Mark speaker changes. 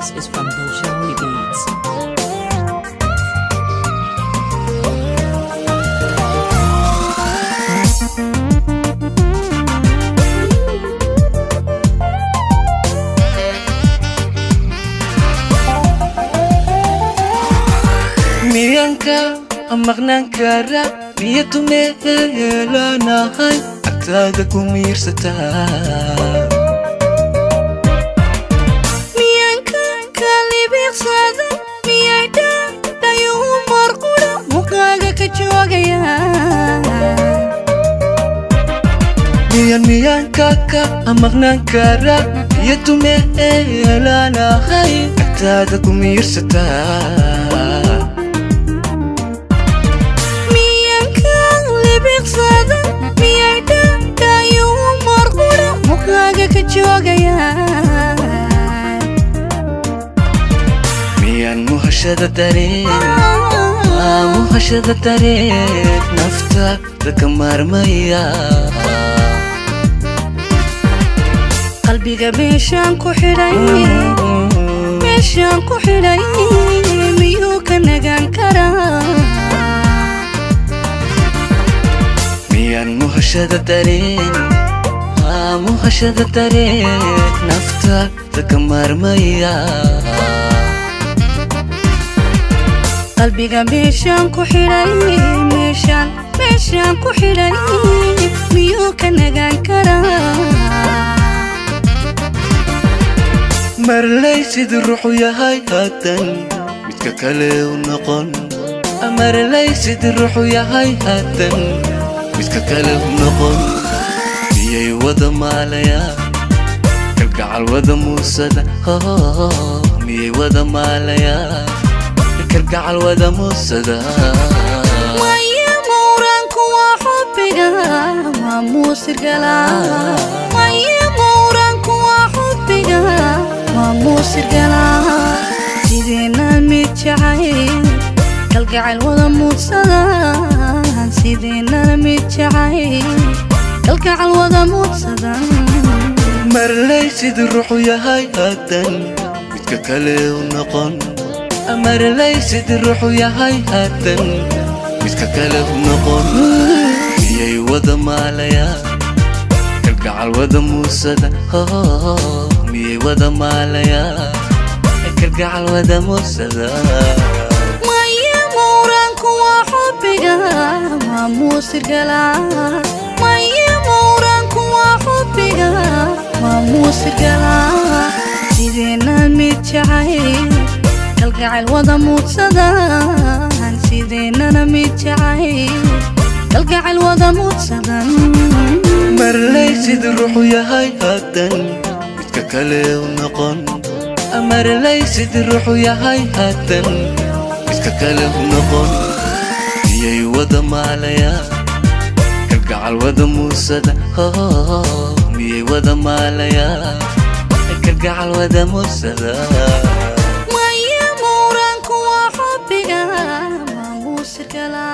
Speaker 1: This is from Bolshoi Beats.
Speaker 2: miyanka amaqnaan kara niyadu meelanahay agtaada ku miirsataa
Speaker 3: miyanka kalibiqsada miyayda dayuu marqura muqaaga ka joogaya
Speaker 2: miyanka ka amaqnaan kara niyadu meelanahay agtaada ku miirsataa miyan muhashada dareen naftaada ka maarmaya
Speaker 3: qalbiga meeshaan ku xidhay miyuu ka nagaan karaa
Speaker 2: miyan muhashada dareen naftaada ka maarmaya
Speaker 3: qalbiga meeshaan ku xidhay miyuu ka nagaan karaa
Speaker 2: marley sidii ruuxu yahay haatan midka kale u noqon marley sidii ruuxu yahay haatan midka kale u noqon miyay wada maalaya kalgacal wada muusada miyay wada maalaya kalgacal wada muusada
Speaker 3: maya mawraanku waa xubbiga waa muusirgala maya mawraanku waa xubbiga waa muusirgala sideena mid jacayl kalgacal wada muudsada sideena mid jacayl kalgacal wada muudsada
Speaker 2: marley sidii ruuxu yahay haatan midka kale u noqon marley sidii ruuxu yahay haatan midka kale u noqon miyay wada maalaya kalgacal wada muusada miyay wada maalaya kalgacal wada muusada
Speaker 3: maya mawraanku waa xubbiga waa muusirgala maya mawraanku waa xubbiga waa muusirgala sideena mid jacayl kalgacal wada muudsada sideenana mid jacayl kalgacal wada muudsada
Speaker 2: marley sidii ruuxu yahay haatan midka kale u noqon marley sidii ruuxu yahay haatan midka kale u noqon miyay wada maalaya kalgacal wada muusada miyay wada maalaya kalgacal wada muusada
Speaker 3: maya mawraanku waa xubbiga waa muusirgala